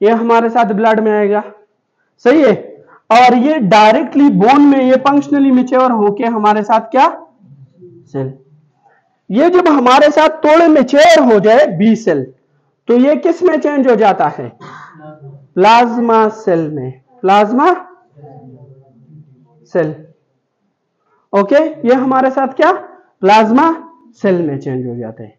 ये हमारे साथ ब्लड में आएगा, सही है। और ये डायरेक्टली बोन में ये फंक्शनली मैच्योर होके हमारे साथ क्या? सेल। ये जब हमारे साथ थोड़े मैच्योर हो जाए बी सेल, तो ये किस में चेंज हो जाता है? प्लाज्मा सेल में, प्लाज्मा सेल। ओके, ये हमारे साथ क्या? प्लाज्मा सेल में चेंज हो जाते हैं,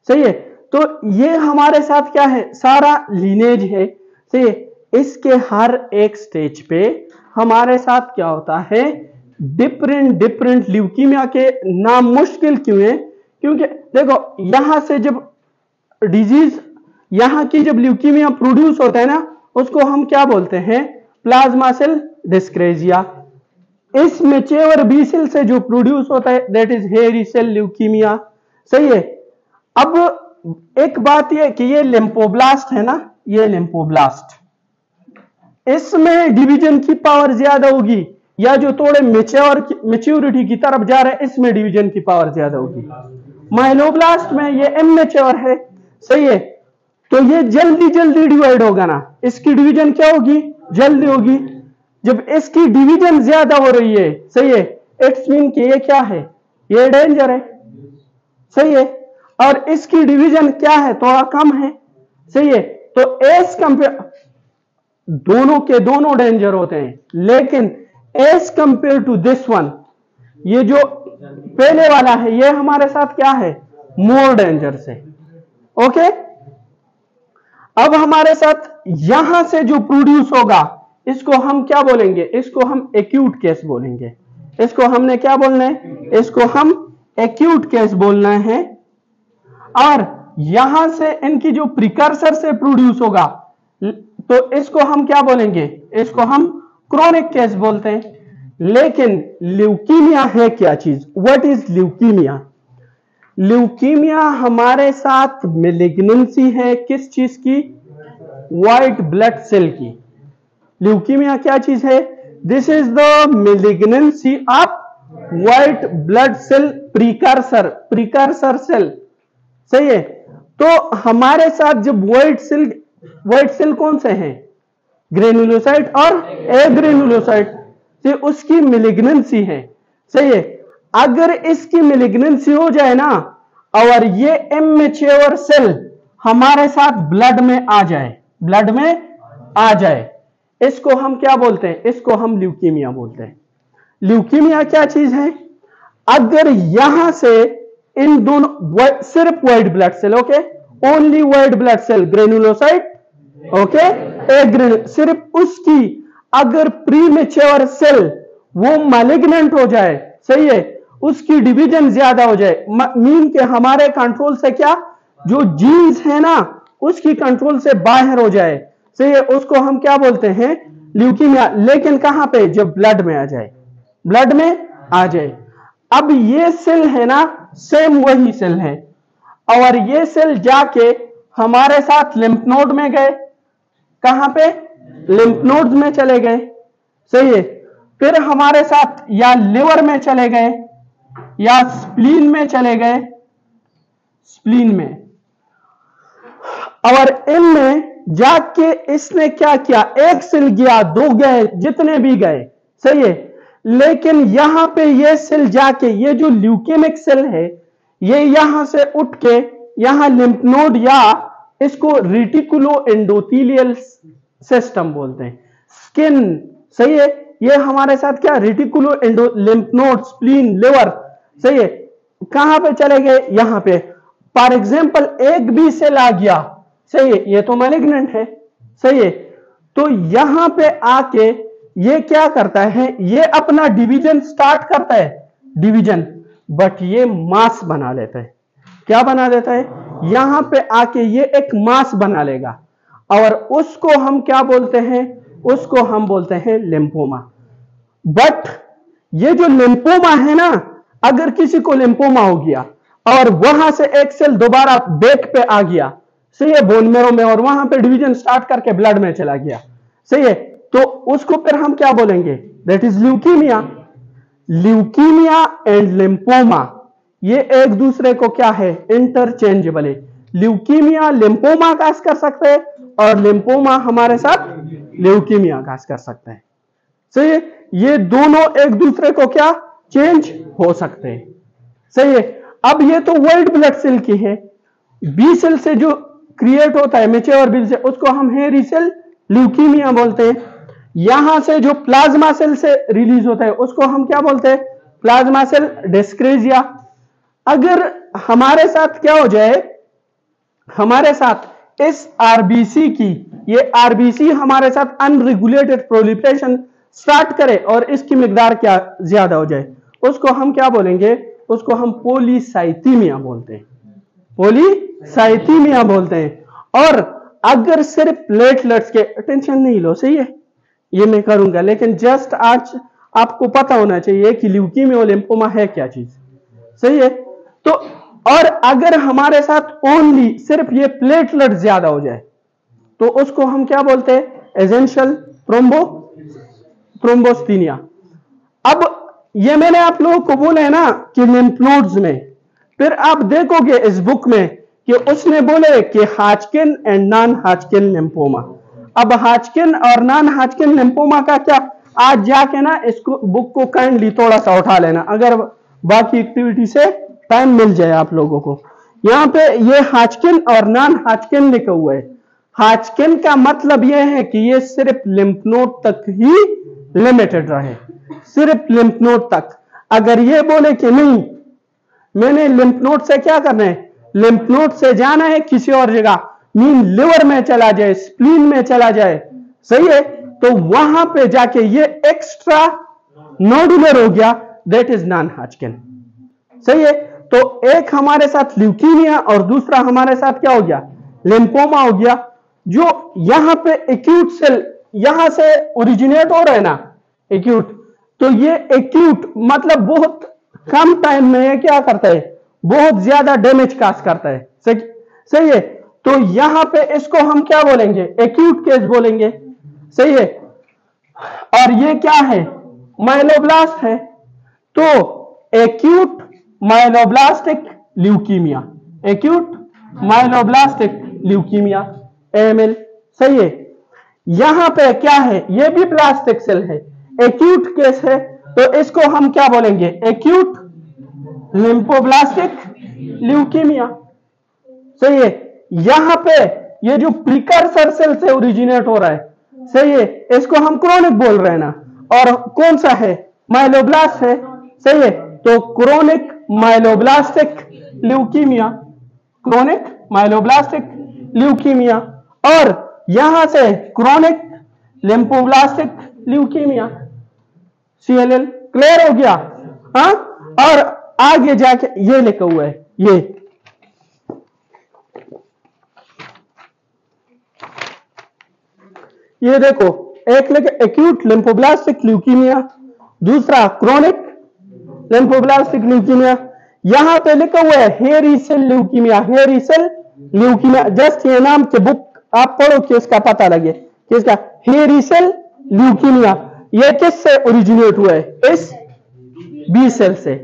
सही है। तो ये हमारे साथ क्या है? सारा लीनेज है, सही है। इसके हर एक स्टेज पे हमारे साथ क्या होता है? डिफरेंट डिफरेंट ल्यूकीमिया के नाम मुश्किल क्यों है? क्योंकि देखो, यहां से जब डिजीज, यहां की जब ल्यूकीमिया प्रोड्यूस होता है ना, उसको हम क्या बोलते हैं? Plasma cell dyscrasia. इस मैच्योर बी सेल से जो प्रोड्यूस होता है, that is hairy cell leukaemia, सही है। अब एक बात यह कि ये लिम्फोब्लास्ट है ना, ये लिम्फोब्लास्ट, इसमें डिवीजन की पावर ज्यादा होगी, या जो थोड़े मैच्योरिटी की तरफ जा रहे हैं, इसमें डिवीजन की पावर ज्यादा होगी। माइलोब्लास्ट में ये इमैच्योर है, सही है। तो ये जल्दी जल्दी डिवाइड होगा ना, इसकी डिवीजन क्या होगी? जल्दी होगी। जब इसकी डिवीजन ज्यादा हो रही है, सही है, इट्स मीन कि ये क्या है? ये डेंजर है, सही है। और इसकी डिवीजन क्या है? थोड़ा कम है, सही है। तो एस कंपेयर, दोनों के दोनों डेंजर होते हैं, लेकिन as compare to this one, ये जो पहले वाला है, ये हमारे साथ क्या है? मोर डेंजर से। ओके। अब हमारे साथ यहां से जो प्रोड्यूस होगा, इसको हम क्या बोलेंगे? इसको हम एक्यूट केस बोलेंगे, इसको हमने क्या बोलना है, इसको हम एक्यूट केस बोलना है। और यहां से इनकी जो प्रिकर्सर से प्रोड्यूस होगा तो इसको हम क्या बोलेंगे, इसको हम क्रोनिक केस बोलते हैं। लेकिन ल्यूकीमिया है क्या चीज, व्हाट इज ल्यूकीमिया? ल्यूकीमिया हमारे साथ मेलिग्नेंसी है किस चीज की, व्हाइट ब्लड सेल की। ल्यूकीमिया क्या चीज है, this is the malignancy of white blood cell precursor cell, सही है। तो हमारे साथ जब व्हाइट सेल कौन से हैं, ग्रेनुलोसाइट और एग्रेनुलोसाइट, से उसकी मेलिग्नेंसी है, सही है। अगर इसकी मेलिग्नेंसी हो जाए ना और ये इमैच्योर सेल हमारे साथ ब्लड में आ जाए, इसको हम क्या बोलते हैं, इसको हम ल्यूकीमिया बोलते हैं। ल्यूकीमिया क्या चीज है, अगर यहां से इन दोनों सिर्फ white blood cell, okay, only white blood cell granulocyte, okay, सिर्फ उसकी अगर प्रीमेच्योर सेल वो मैलिग्नेंट हो जाए, सही है, उसकी डिवीजन ज्यादा हो जाए, मीन के हमारे कंट्रोल से क्या जो जीन्स है ना उसकी कंट्रोल से बाहर हो जाए, सही है, उसको हम क्या बोलते हैं, ल्यूकीमिया। लेकिन कहां पे, जब ब्लड में आ जाए। अब ये सेल है ना सेम वही सेल है और ये सेल जाके हमारे साथ लिम्फ नोड में गए, कहां पे, लिम्फ नोड्स में चले गए, सही है। फिर हमारे साथ या लिवर में चले गए या स्प्लीन में चले गए, स्प्लीन में, और इनमें जाके इसने क्या किया, एक सेल गया, दो गए, जितने भी गए, सही है। लेकिन यहां पे ये सेल जाके, ये जो ल्यूकेमिक सेल है ये यहां से उठ के यहां लिम्फ नोड या इसको रेटिकुलो एंडोथेलियल सिस्टम बोलते हैं, स्किन, सही है, ये हमारे साथ क्या reticulo endo lymph node, spleen, liver, सही है, कहां पे चले गए, यहां पे। फॉर एग्जांपल एक भी सेल आ गया, सही है, ये तो मैलिग्नेंट है, सही है, तो यहां पे आके ये क्या करता है, ये अपना डिवीजन स्टार्ट करता है, डिवीजन, बट ये मास बना लेता है, क्या बना देता है, यहां पे आके ये एक मास बना लेगा और उसको हम क्या बोलते हैं, उसको हम बोलते हैं लिम्फोमा। बट ये जो लिम्फोमा है ना, अगर किसी को लिम्फोमा हो गया और वहां से एक सेल दोबारा बैक पे आ गया, सही है, बोन मेरो में, और वहां पे डिवीजन स्टार्ट करके ब्लड में चला गया, सही है, तो उसको फिर हम क्या बोलेंगे, that is leukaemia. Leukaemia and lymphoma ये एक दूसरे को क्या है, इंटरचेंजेबल है। ल्यूकीमिया लिम्फोमा काज कर सकते हैं और लिम्फोमा हमारे साथ ल्यूकीमिया काज कर सकते हैं, सही है, ये दोनों एक दूसरे को क्या चेंज हो सकते हैं, सही है। अब ये तो व्हाइट ब्लड सेल की है, बी सेल से जो क्रिएट होता है मैच्योर बी से, उसको हम हेरी सेल ल्यूकीमिया बोलते हैं। यहां से जो प्लाज्मा सेल से रिलीज होता है उसको हम क्या बोलते हैं, प्लाज्मा सेल डिस्क्रेजिया। अगर हमारे साथ क्या हो जाए, हमारे साथ इस आरबीसी की, ये आरबीसी हमारे साथ अनरेगुलेटेड प्रोलिफरेशन स्टार्ट करे और इसकी मिकदार क्या ज्यादा हो जाए, उसको हम क्या बोलेंगे, उसको हम पॉलीसाइथीमिया बोलते हैं, पॉलीसाइथीमिया बोलते हैं। और अगर सिर्फ प्लेटलेट्स के, टेंशन नहीं लो, सही है, ये मैं करूंगा, लेकिन जस्ट आज आपको पता होना चाहिए कि ल्यूकीमिया और लिम्फोमा है क्या चीज, सही है। तो और अगर हमारे साथ ओनली सिर्फ ये प्लेटलेट ज्यादा हो जाए तो उसको हम क्या बोलते हैं, एसेंशियल थ्रोम्बोस्थीनिया। अब ये मैंने आप लोगों को बोला है ना कि लिम्फ नोड्स में, फिर आप देखोगे इस बुक में कि उसने बोले कि हाजकिन एंड नॉन हाजकिन लिम्फोमा। अब हाजकिन और नॉन हाजकिन लिम्फोमा का क्या, आज जाके ना इसको बुक को काइंडली थोड़ा सा उठा लेना, अगर बाकी एक्टिविटी से टाइम मिल जाए आप लोगों को। यहां पे ये हाजकिन और नॉन हाजकिन लिखा हुआ है। हाजकिन का मतलब यह है कि ये सिर्फ लिम्फ नोड तक ही लिमिटेड रहे, सिर्फ लिम्फ नोड तक। अगर ये बोले कि नहीं मैंने लिम्फ नोड से क्या करना है, लिम्फ नोड से जाना है किसी और जगह, मीन लिवर में चला जाए, स्प्लीन में चला जाए, सही है, तो वहां पे जाके ये एक्स्ट्रा नोडुलर हो गया, दैट इज नॉन हॉजकिन। सही है, तो एक हमारे साथ ल्यूकीमिया और दूसरा हमारे साथ क्या हो गया, लिम्फोमा हो गया। जो यहां पे एक्यूट सेल यहां से ओरिजिनेट हो रहे हैं ना, एक्यूट, तो ये एक्यूट मतलब बहुत कम टाइम में ये क्या करता है, बहुत ज्यादा डैमेज काज करता है। सही है, तो यहां पे इसको हम क्या बोलेंगे, एक्यूट केस बोलेंगे। सही है, और ये क्या है, माइलोब्लास्ट है, तो acute myeloblastic leukaemia, acute myeloblastic leukaemia AML। सही है, यहां पे क्या है, ये भी ब्लास्टिक सेल है, एक्यूट केस है, तो इसको हम क्या बोलेंगे, एक्यूट लिम्फोब्लास्टिक ल्यूकीमिया। सही है, यहां पे ये जो प्रिकर्सर सेल से ओरिजिनेट हो रहा है, सही है, इसको हम क्रोनिक बोल रहे हैं ना, और कौन सा है, माइलोब्लास्ट है। सही है, तो क्रोनिक माइलोब्लास्टिक ल्यूकीमिया, क्रोनिक माइलोब्लास्टिक ल्यूकीमिया, और यहां से chronic lymphoblastic leukaemia, CLL। Clear हो गया? हाँ, और आगे जाके ये लिखा हुआ है, ये देखो, एक लिखे एक्यूट लिम्फोब्लास्टिक ल्यूकीमिया, दूसरा क्रोनिक लिम्फोब्लास्टिक ल्यूकीमिया। यहां पे लिखा हुआ है hairy cell leukaemia, hairy cell leukaemia. Just ये नाम के बुक आप पढ़ो कि इसका पता लगे कि इसका हेयरी सेल ल्यूकीमिया ये किससे ओरिजिनेट हुआ है, इस बी सेल से।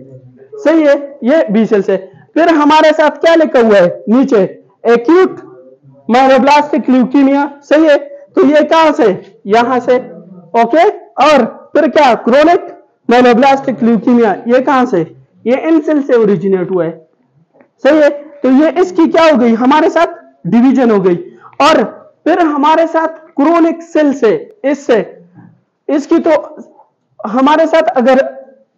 सही है, ये बी सेल से। फिर हमारे साथ क्या लिखा हुआ है नीचे, एक्यूट माइलोब्लास्टिक ल्यूकीमिया। सही है, तो ये कहां से, यहां से। ओके, और फिर क्या, क्रोनिक माइलोब्लास्टिक ल्यूकीमिया, ये कहां से, ये इन सेल से ओरिजिनेट हुआ है। सही है, तो ये इसकी क्या हो गई, हमारे साथ डिवीजन हो गई। और फिर हमारे साथ क्रोनिक सेल से, इससे, इसकी तो हमारे साथ अगर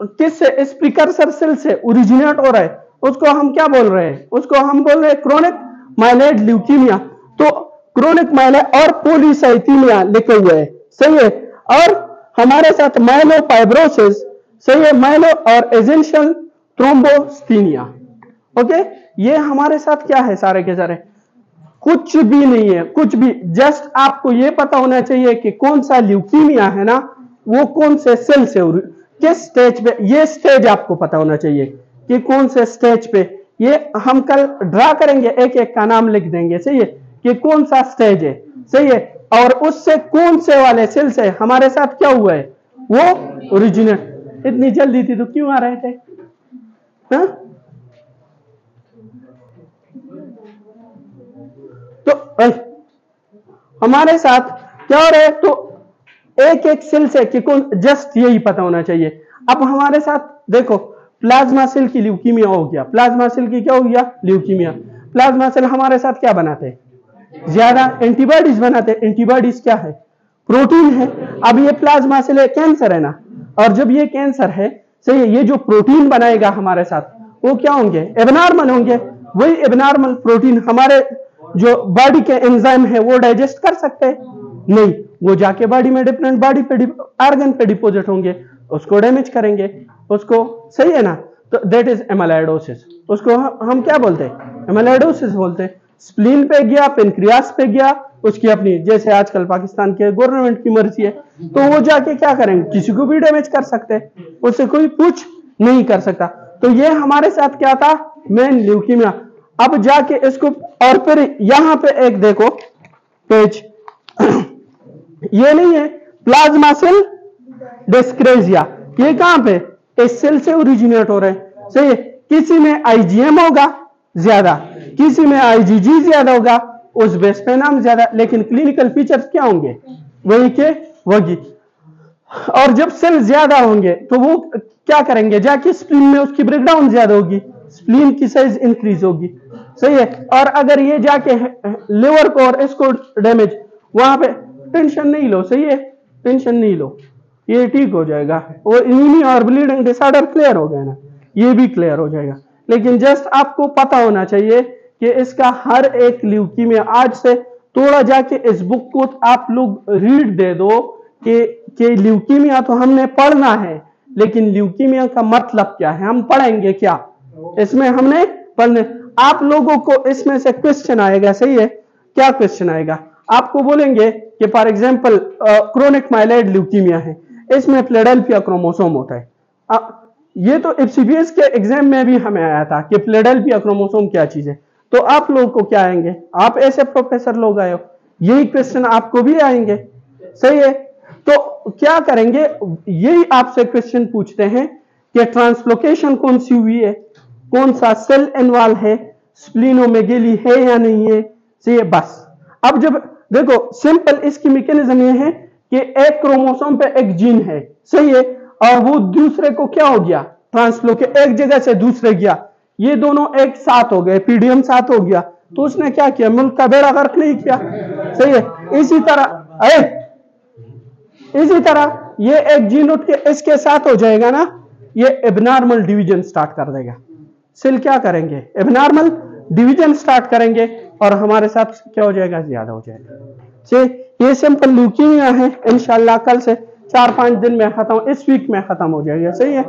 किससे, इस प्रिकर्सर सेल से ओरिजिनेट हो रहा है, उसको हम क्या बोल रहे हैं, उसको हम बोल रहे हैं क्रोनिक माइलोइड ल्यूकीमिया। तो क्रोनिक माइलोइड और पॉलीसाइथीमिया लिखा हुआ है। सही है, और हमारे साथ माइलोफाइब्रोसिस। सही है, माइलो और एसेंशियल थ्रोम्बोस्थीनिया। ओके, ये हमारे साथ क्या है, सारे के सारे कुछ भी नहीं है, कुछ भी, जस्ट आपको ये पता होना चाहिए कि कौन सा ल्यूकीमिया है ना, वो कौन से सेल से, किस स्टेज पे, ये स्टेज आपको पता होना चाहिए कि कौन से स्टेज पे। ये हम कल ड्रा करेंगे, एक एक का नाम लिख देंगे। सही है, कि कौन सा स्टेज है। सही है, और उससे कौन से वाले सेल से हमारे साथ क्या हुआ है, वो ओरिजिनेट। इतनी जल्दी थी तो क्यों आ रहे थे, हा? तो हमारे साथ क्या हो रहा है, तो एक एक सेल से कि कौन, जस्ट यही पता होना चाहिए। अब हमारे साथ देखो, प्लाज्मा सेल की ल्यूकीमिया हो गया, प्लाज्मा सेल की क्या हो गया, ल्यूकीमिया। प्लाज्मा सेल हमारे साथ क्या बनाते हैं, ज्यादा एंटीबॉडीज बनाते हैं। एंटीबॉडीज क्या है, प्रोटीन है। अब ये प्लाज्मा सेल कैंसर है ना, और जब ये कैंसर है, सही है, ये जो प्रोटीन बनाएगा हमारे साथ वो क्या होंगे, एबनॉर्मल होंगे। वही एबनॉर्मल प्रोटीन हमारे जो बॉडी के एंजाइम है वो डाइजेस्ट कर सकते हैं नहीं, वो जाके बॉडी में डिफरेंट बॉडी पे ऑर्गन पे डिपोजिट होंगे, उसको डैमेज करेंगे उसको। सही है ना, तो दैट इज एमाइलोइडोसिस। उसको हम क्या बोलते हैं, एमाइलोइडोसिस बोलते हैं। स्प्लीन पे गया, पेनक्रियास पे गया, उसकी अपनी, जैसे आजकल पाकिस्तान के गवर्नमेंट की मर्जी है, तो वो जाके क्या करेंगे, किसी को भी डैमेज कर सकते हैं, उससे कोई कुछ नहीं कर सकता। तो ये हमारे साथ क्या था, मेन ल्यूकीमिया। अब जाके इसको, और फिर यहां पे एक देखो पेज, ये नहीं है प्लाज्मा सेल डिस्क्रेजिया, ये कहां पे, इस सेल से ओरिजिनेट हो रहे हैं। सही है, किसी में IgM होगा ज्यादा, किसी में IgG ज्यादा होगा, उस बेस पे नाम ज्यादा, लेकिन क्लिनिकल फीचर्स क्या होंगे, वही के वही। और जब सेल ज्यादा होंगे तो वो क्या करेंगे, जाके स्प्लीन में उसकी ब्रेकडाउन ज्यादा होगी, स्प्लीन की साइज इंक्रीज होगी। सही है, और अगर ये जाके लिवर को और इसको डैमेज, वहां पे टेंशन नहीं लो। सही है, टेंशन नहीं लो, ये ठीक हो जाएगा। वो इम्यूनी और ब्लीडिंग डिसऑर्डर क्लियर हो गया ना, ये भी क्लियर हो जाएगा। लेकिन जस्ट आपको पता होना चाहिए कि इसका हर एक ल्यूकीमिया, आज से थोड़ा जाके इस बुक को आप लोग रीड दे दो कि ल्यूकीमिया तो हमने पढ़ना है, लेकिन ल्यूकीमिया का मतलब क्या है हम पढ़ेंगे क्या इसमें हमने पढ़ने। आप लोगों को इसमें से क्वेश्चन आएगा, सही है, क्या क्वेश्चन आएगा, आपको बोलेंगे कि for example chronic myeloid leukaemia है, इसमें फिलाडेल्फिया क्रोमोसोम होता है। ये तो एफसीबीएस के एग्जाम में भी हमें आया था कि फिलाडेल्फिया क्रोमोसोम क्या चीज है। तो आप लोगों को क्या आएंगे, आप ऐसे प्रोफेसर लोग आए हो, यही क्वेश्चन आपको भी आएंगे, सही है। तो क्या करेंगे, यही आपसे क्वेश्चन पूछते हैं कि ट्रांसलोकेशन कौन सी हुई है, कौन सा सेल इन्वॉल्व है, स्प्लीनोमेगेली है या नहीं है, सही है, बस। अब जब देखो सिंपल इसकी मैकेनिज्म ये है कि एक क्रोमोसोम पे एक जीन है, सही है, और वो दूसरे को क्या हो गया, ट्रांसलोकेट, एक जगह से दूसरे गया, ये दोनों एक साथ हो गए, पीडीएम साथ हो गया, तो उसने क्या किया, मुल्क का बेड़ा गर्क नहीं किया, सही है। इसी तरह ये एक जीन उठ के इसके साथ हो जाएगा ना, ये एबनॉर्मल डिवीजन स्टार्ट कर देगा, सेल क्या करेंगे, एबनॉर्मल डिवीजन स्टार्ट करेंगे और हमारे साथ क्या हो जाएगा, ज्यादा हो जाएगा। ये सिंपल ल्यूकीमिया है, इंशाल्लाह कल से 4-5 दिन में खत्म, इस वीक में खत्म हो जाएगा, सही है।